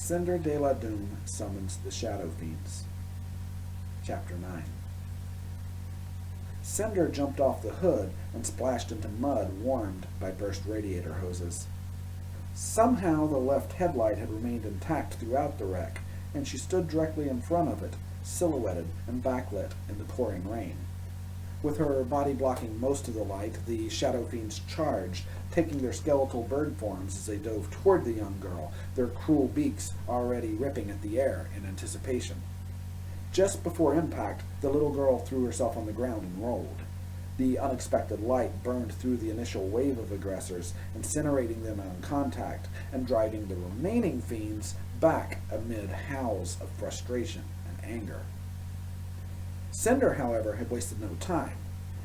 Cinder de la Dune summons the Shadow Fiends. Chapter 9. Cinder jumped off the hood and splashed into mud warmed by burst radiator hoses. Somehow the left headlight had remained intact throughout the wreck, and she stood directly in front of it, silhouetted and backlit in the pouring rain. With her body blocking most of the light, the Shadow Fiends charged, taking their skeletal bird forms as they dove toward the young girl, their cruel beaks already ripping at the air in anticipation. Just before impact, the little girl threw herself on the ground and rolled. The unexpected light burned through the initial wave of aggressors, incinerating them on contact and driving the remaining fiends back amid howls of frustration and anger. Cinder, however, had wasted no time.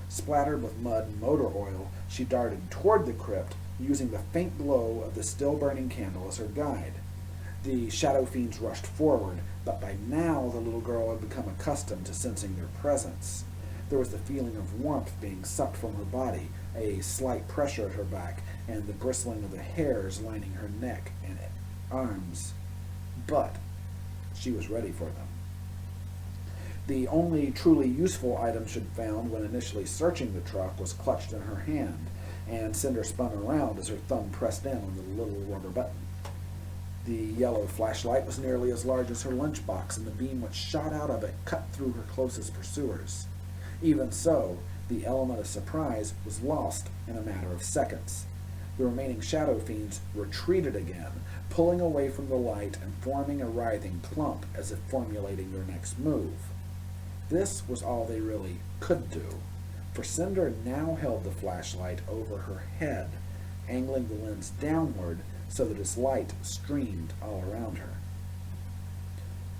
Splattered with mud and motor oil, she darted toward the crypt, using the faint glow of the still-burning candle as her guide. The Shadow Fiends rushed forward, but by now the little girl had become accustomed to sensing their presence. There was the feeling of warmth being sucked from her body, a slight pressure at her back, and the bristling of the hairs lining her neck and arms. But she was ready for them. The only truly useful item she'd found when initially searching the truck was clutched in her hand, and Cinder spun around as her thumb pressed in on the little rubber button. The yellow flashlight was nearly as large as her lunchbox, and the beam which shot out of it cut through her closest pursuers. Even so, the element of surprise was lost in a matter of seconds. The remaining Shadow Fiends retreated again, pulling away from the light and forming a writhing clump as if formulating their next move. This was all they really could do, for Cinder now held the flashlight over her head, angling the lens downward so that its light streamed all around her.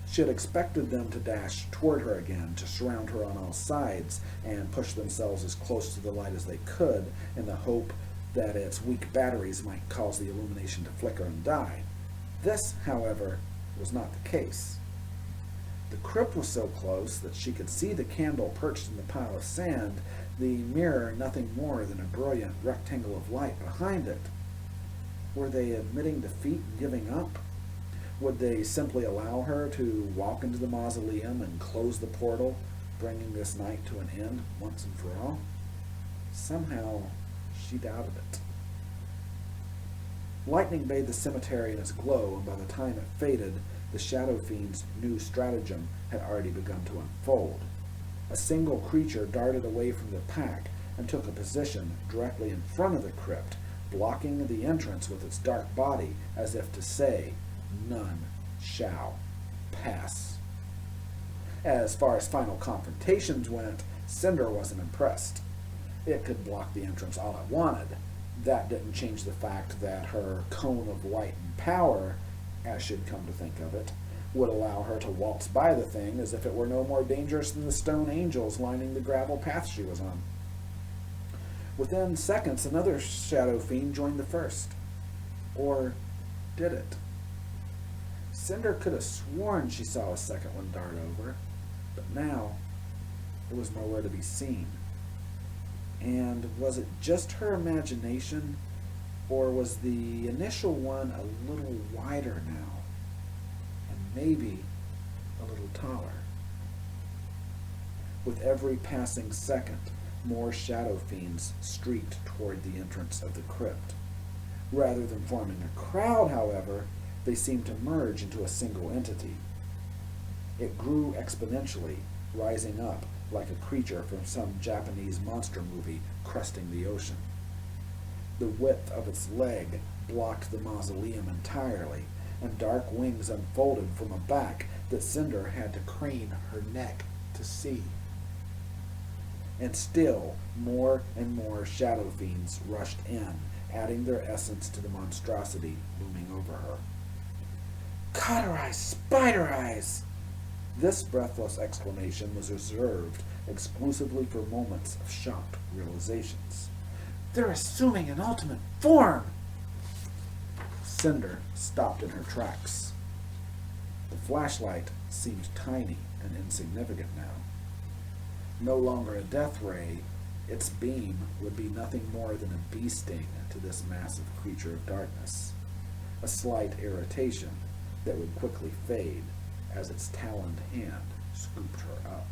She had expected them to dash toward her again, to surround her on all sides and push themselves as close to the light as they could in the hope that its weak batteries might cause the illumination to flicker and die. This, however, was not the case. The crypt was so close that she could see the candle perched in the pile of sand, the mirror nothing more than a brilliant rectangle of light behind it. Were they admitting defeat and giving up? Would they simply allow her to walk into the mausoleum and close the portal, bringing this night to an end once and for all? Somehow, she doubted it. Lightning bathed the cemetery in its glow, and by the time it faded, the Shadow Fiend's new stratagem had already begun to unfold. A single creature darted away from the pack and took a position directly in front of the crypt, blocking the entrance with its dark body as if to say, "None shall pass." As far as final confrontations went, Cinder wasn't impressed. It could block the entrance all it wanted. That didn't change the fact that her cone of light and power, as she'd come to think of it, would allow her to waltz by the thing as if it were no more dangerous than the stone angels lining the gravel path she was on. Within seconds, another Shadow Fiend joined the first. Or did it? Cinder could have sworn she saw a second one dart over, but now it was nowhere to be seen. And was it just her imagination, or was the initial one a little wider now, and maybe a little taller? With every passing second, more Shadow Fiends streaked toward the entrance of the crypt. Rather than forming a crowd, however, they seemed to merge into a single entity. It grew exponentially, rising up like a creature from some Japanese monster movie cresting the ocean. The width of its leg blocked the mausoleum entirely, and dark wings unfolded from a back that Cinder had to crane her neck to see. And still, more and more Shadow Fiends rushed in, adding their essence to the monstrosity looming over her. "Cauterize, spider eyes!" This breathless exclamation was reserved exclusively for moments of shocked realizations. "They're assuming an ultimate form!" Cinder stopped in her tracks. The flashlight seemed tiny and insignificant now. No longer a death ray, its beam would be nothing more than a bee sting to this massive creature of darkness. A slight irritation, that would quickly fade as its taloned hand scooped her up.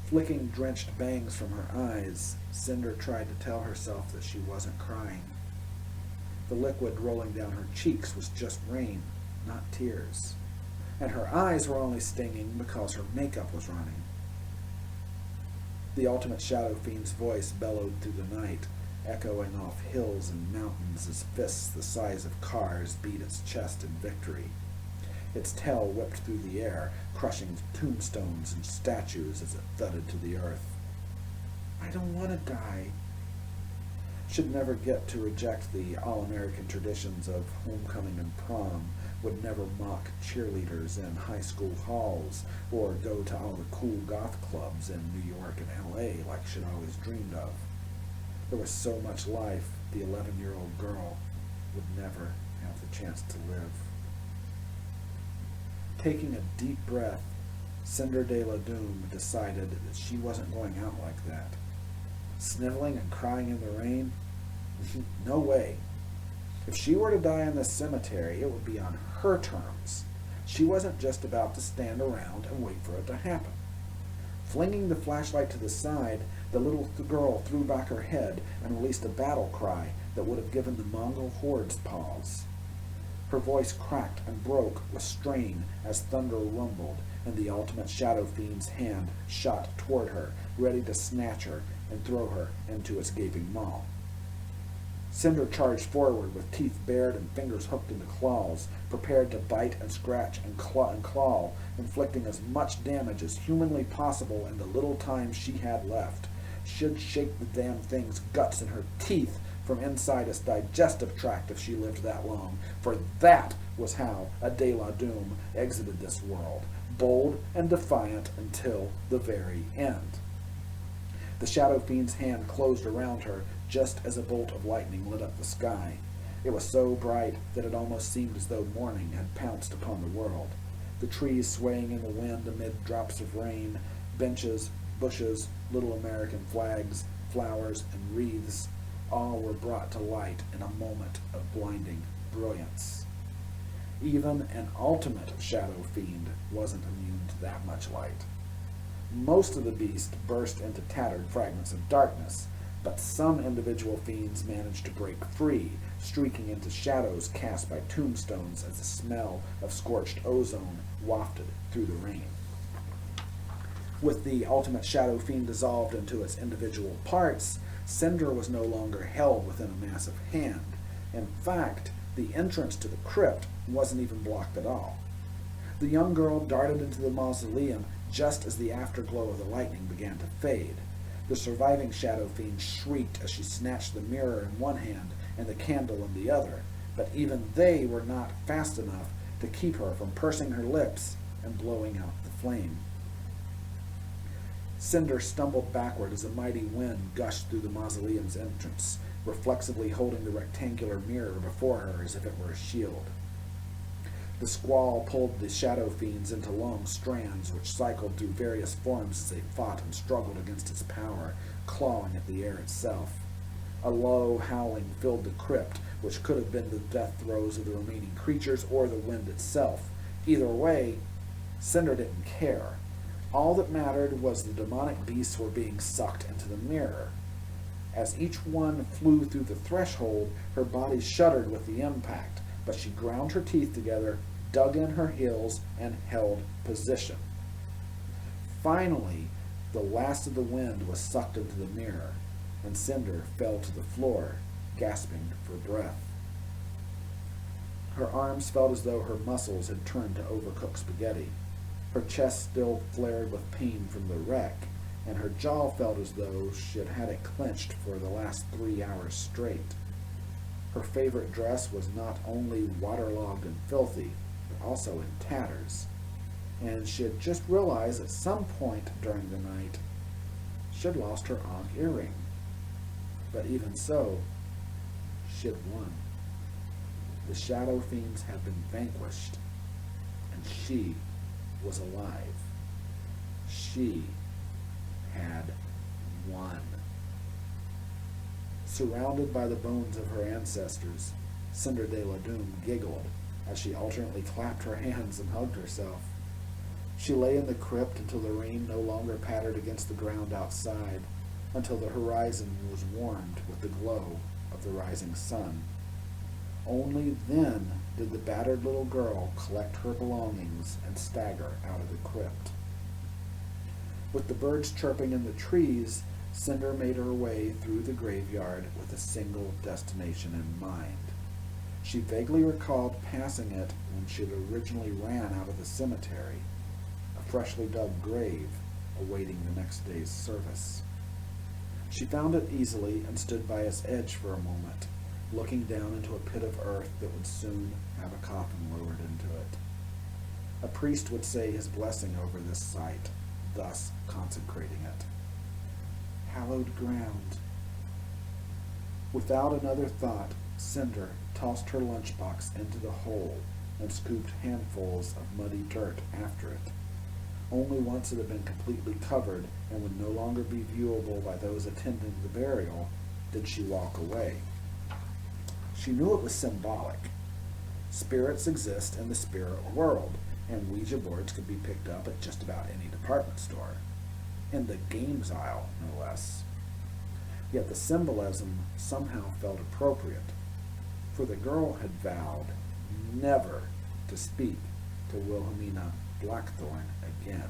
Flicking drenched bangs from her eyes, Cinder tried to tell herself that she wasn't crying. The liquid rolling down her cheeks was just rain, not tears. And her eyes were only stinging because her makeup was running. The ultimate Shadow Fiend's voice bellowed through the night, echoing off hills and mountains as fists the size of cars beat its chest in victory. Its tail whipped through the air, crushing tombstones and statues as it thudded to the earth. I don't want to die. Should never get to reject the all-American traditions of homecoming and prom, would never mock cheerleaders in high school halls, or go to all the cool goth clubs in New York and L.A. like she'd always dreamed of. There was so much life the 11-year-old girl would never have the chance to live. Taking a deep breath, Cinder de la Doom decided that she wasn't going out like that. Sniveling and crying in the rain? No way. If she were to die in this cemetery, it would be on her terms. She wasn't just about to stand around and wait for it to happen. Flinging the flashlight to the side, the little girl threw back her head and released a battle cry that would have given the Mongol hordes pause. Her voice cracked and broke with strain as thunder rumbled, and the ultimate Shadow Fiend's hand shot toward her, ready to snatch her and throw her into its gaping maw. Cinder charged forward with teeth bared and fingers hooked into claws, prepared to bite and scratch and claw, inflicting as much damage as humanly possible in the little time she had left. She'd shake the damn thing's guts in her teeth from inside its digestive tract if she lived that long, for that was how a De La Doom exited this world, bold and defiant until the very end. The Shadow Fiend's hand closed around her just as a bolt of lightning lit up the sky. It was so bright that it almost seemed as though morning had pounced upon the world. The trees swaying in the wind amid drops of rain, benches, bushes, little American flags, flowers, and wreaths, all were brought to light in a moment of blinding brilliance. Even an ultimate Shadow Fiend wasn't immune to that much light. Most of the beast burst into tattered fragments of darkness, but some individual fiends managed to break free, streaking into shadows cast by tombstones as the smell of scorched ozone wafted through the rain. With the ultimate Shadow Fiend dissolved into its individual parts, Cinder was no longer held within a massive hand. In fact, the entrance to the crypt wasn't even blocked at all. The young girl darted into the mausoleum just as the afterglow of the lightning began to fade. The surviving Shadow Fiend shrieked as she snatched the mirror in one hand and the candle in the other, but even they were not fast enough to keep her from pursing her lips and blowing out the flame. Cinder stumbled backward as a mighty wind gushed through the mausoleum's entrance, reflexively holding the rectangular mirror before her as if it were a shield. The squall pulled the Shadow Fiends into long strands which cycled through various forms as they fought and struggled against its power, clawing at the air itself. A low howling filled the crypt, which could have been the death throes of the remaining creatures or the wind itself. Either way, Cinder didn't care. All that mattered was the demonic beasts were being sucked into the mirror. As each one flew through the threshold, her body shuddered with the impact, but she ground her teeth together, dug in her heels, and held position. Finally, the last of the wind was sucked into the mirror, and Cinder fell to the floor, gasping for breath. Her arms felt as though her muscles had turned to overcooked spaghetti. Her chest still flared with pain from the wreck, and her jaw felt as though she had had it clenched for the last 3 hours straight. Her favorite dress was not only waterlogged and filthy, but also in tatters, and she had just realized at some point during the night she had lost her Ankh earring. But even so, she had won. The Shadow Fiends had been vanquished, and she was alive. She had won. Surrounded by the bones of her ancestors, Cinder de la Doom giggled as she alternately clapped her hands and hugged herself. She lay in the crypt until the rain no longer pattered against the ground outside, until the horizon was warmed with the glow of the rising sun. Only then did the battered little girl collect her belongings and stagger out of the crypt. With the birds chirping in the trees, Cinder made her way through the graveyard with a single destination in mind. She vaguely recalled passing it when she had originally ran out of the cemetery, a freshly dug grave awaiting the next day's service. She found it easily and stood by its edge for a moment, looking down into a pit of earth that would soon have a coffin lowered into it. A priest would say his blessing over this site, thus consecrating it. Hallowed ground. Without another thought, Cinder tossed her lunchbox into the hole and scooped handfuls of muddy dirt after it. Only once it had been completely covered and would no longer be viewable by those attending the burial did she walk away. She knew it was symbolic. Spirits exist in the spirit world, and Ouija boards could be picked up at just about any department store. In the games aisle, no less. Yet the symbolism somehow felt appropriate, for the girl had vowed never to speak to Wilhelmina Blackthorn again.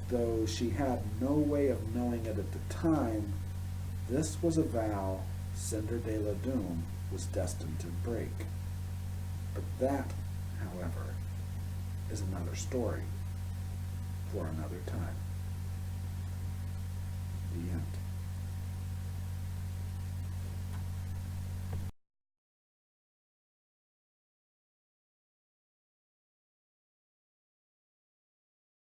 Though she had no way of knowing it at the time, this was a vow Cinder de la Doom was destined to break. But that, however, is another story for another time.